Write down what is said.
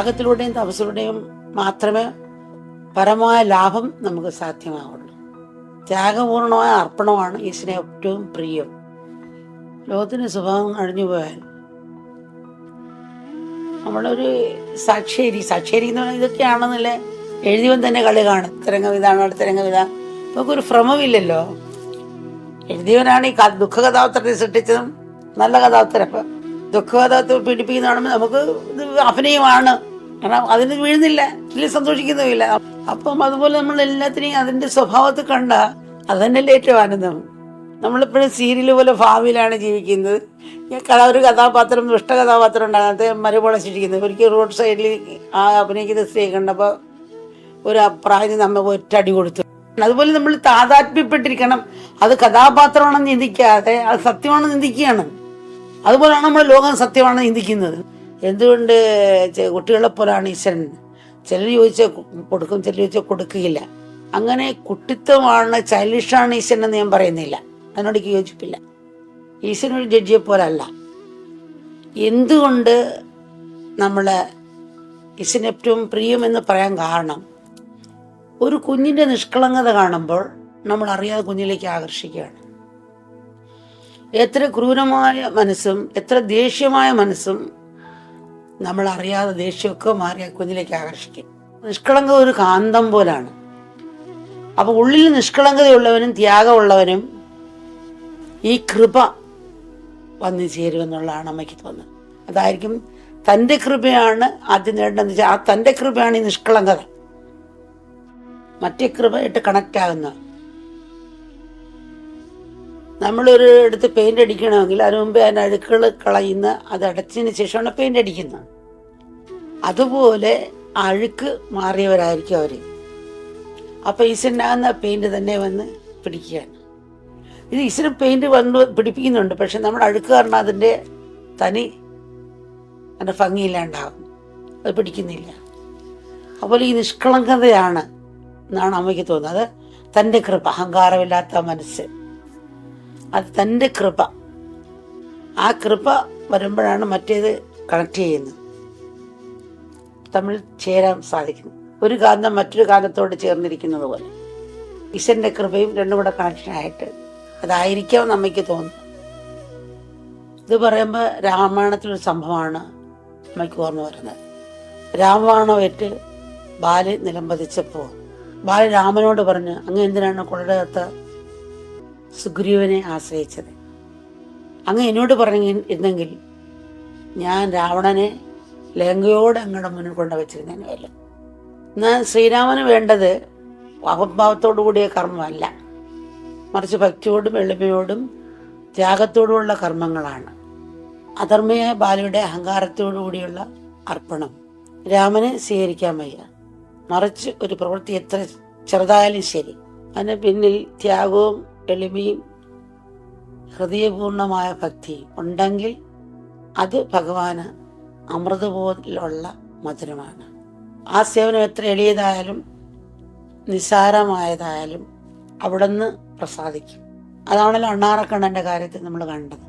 ത്യാഗത്തിലൂടെയും തപസ്സിലൂടെയും മാത്രമേ പരമായ ലാഭം നമുക്ക് സാധ്യമാവുള്ളൂ. ത്യാഗപൂർണമായ അർപ്പണമാണ് ഈശ്വരനെ ഏറ്റവും പ്രിയം. ലോകത്തിന് സ്വഭാവം അഴിഞ്ഞു പോയാൽ നമ്മളൊരു സാക്ഷേരി എന്ന് പറഞ്ഞാൽ ഇതൊക്കെയാണെന്നല്ലേ എഴുതിയവൻ തന്നെ കളി കാണും. ഇത്തരംഗം ഇതാണ്, അടുത്തരംഗം ഇതാ. നമുക്കൊരു ഭ്രമമില്ലല്ലോ. എഴുതിയവനാണ് ഈ ദുഃഖകഥാപാത്രത്തെ സൃഷ്ടിച്ചതും നല്ല കഥാപാത്രം. അപ്പം ദുഃഖകഥാപാത്രം പീഡിപ്പിക്കുന്ന കാണുമ്പോൾ നമുക്ക് ഇത് അഭിനയമാണ്, കാരണം അതിന് വീഴുന്നില്ല, ഇതിൽ സന്തോഷിക്കുന്നുമില്ല. അപ്പം അതുപോലെ നമ്മൾ എല്ലാത്തിനെയും അതിൻ്റെ സ്വഭാവത്തിൽ കണ്ട അത് തന്നെയല്ലേ ഏറ്റവും ആനന്ദം. നമ്മളിപ്പോഴും സീരിയൽ പോലെ ഭാവിയിലാണ് ജീവിക്കുന്നത്. ഒരു കഥാപാത്രം, ദുഷ്ട കഥാപാത്രം ഉണ്ടാകാത്ത മരുമോളെ ശിക്ഷിക്കുന്നത്. ഒരിക്കൽ റോഡ് സൈഡിൽ ആ അഭിനയിക്കുന്ന സ്ത്രീ കണ്ടപ്പോൾ ഒരു അപ്രായം നമ്മ ഒറ്റടി കൊടുത്തു. അതുപോലെ നമ്മൾ താതാത്മ്യപ്പെട്ടിരിക്കണം. അത് കഥാപാത്രമാണെന്ന് ചിന്തിക്കാതെ അത് സത്യമാണെന്ന് ചിന്തിക്കുകയാണ്. അതുപോലെയാണ് നമ്മൾ ലോകം സത്യമാണെന്ന് ചിന്തിക്കുന്നത്. എന്തുകൊണ്ട് കുട്ടികളെ പോലാണ് ഈശ്വരൻ? ചിലർ ചോദിച്ചാൽ കൊടുക്കും, ചിലർ ചോദിച്ചാൽ കൊടുക്കുകയില്ല. അങ്ങനെ കുട്ടിത്വമാണ്, ചൈൽഡിഷാണ് ഈശ്വരൻ എന്ന് ഞാൻ പറയുന്നില്ല. അതിനോട് എനിക്ക് യോജിപ്പില്ല. ഈശ്വരൻ ഒരു ജഡ്ജിയെ പോലല്ല. എന്തുകൊണ്ട് നമ്മൾ ഈശ്വരൻ ഏറ്റവും പ്രിയമെന്ന് പറയാൻ കാരണം, ഒരു കുഞ്ഞിൻ്റെ നിഷ്കളങ്കത കാണുമ്പോൾ നമ്മൾ അറിയാതെ കുഞ്ഞിലേക്ക് ആകർഷിക്കുകയാണ്. എത്ര ക്രൂരമായ മനസ്സും എത്ര ദേഷ്യമായ മനസ്സും നമ്മൾ അറിയാതെ ദേഷ്യമൊക്കെ മാറി കുഞ്ഞിലേക്ക് ആകർഷിക്കും. നിഷ്കളങ്കത ഒരു കാന്തം പോലാണ്. അപ്പോൾ ഉള്ളിൽ നിഷ്കളങ്കതയുള്ളവനും ത്യാഗമുള്ളവനും ഈ കൃപ വന്നു ചേരുമെന്നുള്ളതാണ് അമ്മയ്ക്ക് തോന്നുന്നത്. അതായിരിക്കും തൻ്റെ കൃപയാണ് ആദ്യം നേടേണ്ടതെന്ന് വെച്ചാൽ ആ തൻ്റെ കൃപയാണ് ഈ നിഷ്കളങ്കത. മറ്റേ കൃപയായിട്ട് കണക്റ്റ് ആകുന്ന, നമ്മളൊരു എടുത്ത് പെയിൻ്റ് അടിക്കണമെങ്കിൽ അതിന് മുമ്പേ അതിൻ്റെ അഴുക്കുകൾ കളയുന്ന, അത് അടച്ചതിന് ശേഷമാണ് പെയിൻ്റ് അടിക്കുന്നത്. അതുപോലെ അഴുക്ക് മാറിയവരായിരിക്കും അവർ. അപ്പോൾ ഈശ്വരനാകുന്ന പെയിൻറ് തന്നെ വന്ന് പിടിക്കുകയാണ്. ഇത് ഈശ്വരൻ പെയിൻറ് വന്ന് പിടിപ്പിക്കുന്നുണ്ട്, പക്ഷെ നമ്മുടെ അഴുക്ക് കാരണം അതിൻ്റെ ഭംഗിയില്ലാണ്ടാകും, അത് പിടിക്കുന്നില്ല. അതുപോലെ ഈ നിഷ്കളങ്കതയാണ് എന്നാണ് അമ്മയ്ക്ക് തോന്നുന്നത്. അത് തൻ്റെ കൃപ, അഹങ്കാരമില്ലാത്ത മനസ്സ്, അത് തൻ്റെ കൃപ. ആ കൃപ വരുമ്പോഴാണ് മറ്റേത് കണക്ട് ചെയ്യുന്നത്, തമ്മിൽ ചേരാൻ സാധിക്കുന്നു. ഒരു കാന്തം മറ്റൊരു കാന്തത്തോട് ചേർന്നിരിക്കുന്നത് പോലെ ഈശ്വരൻ്റെ കൃപയും രണ്ടും കൂടെ കണക്ഷനായിട്ട് അതായിരിക്കാം അമ്മയ്ക്ക് തോന്നുന്നു. ഇത് പറയുമ്പോൾ രാമായണത്തിലൊരു സംഭവമാണ് അമ്മയ്ക്ക് ഓർമ്മ വരുന്നത്. രാമായണമേറ്റ് ബാലി നിലംപതിച്ചപ്പോൾ ബാലി രാമനോട് പറഞ്ഞു, അങ്ങ് എന്തിനാണ് കൊള്ളടകത്ത് സുഗ്രീവനെ ആശ്രയിച്ചത്? അങ്ങ് എന്നോട് പറഞ്ഞിരുന്നെങ്കിൽ ഞാൻ രാവണനെ ലങ്കയോട് അങ്ങയുടെ മുന്നിൽ കൊണ്ടുവച്ചിരുന്നേനല്ലോ. എന്നാൽ ശ്രീരാമന് വേണ്ടത് അഹംഭാവത്തോടു കൂടിയ കർമ്മമല്ല, മറിച്ച് ഭക്തിയോടും എളിമയോടും ത്യാഗത്തോടുമുള്ള കർമ്മങ്ങളാണ്. അധർമ്മയായ ബാലിയുടെ അഹങ്കാരത്തോടു കൂടിയുള്ള അർപ്പണം രാമന് സ്വീകരിക്കാൻ വയ്യ. മറിച്ച് ഒരു പ്രവൃത്തി എത്ര ചെറുതായാലും ശരി, അതിന് പിന്നിൽ ത്യാഗവും എളിമയും ഹൃദയപൂർണമായ ഭക്തി ഉണ്ടെങ്കിൽ അത് ഭഗവാന് അമൃത പോലുള്ള മധുരമാണ്. ആ സേവനം എത്ര എളിയതായാലും നിസ്സാരമായതായാലും അവിടുന്ന് പ്രസാദിക്കും. അതാണല്ലോ അണ്ണാറക്കണ്ണൻ്റെ കാര്യത്തിൽ നമ്മൾ കണ്ടത്.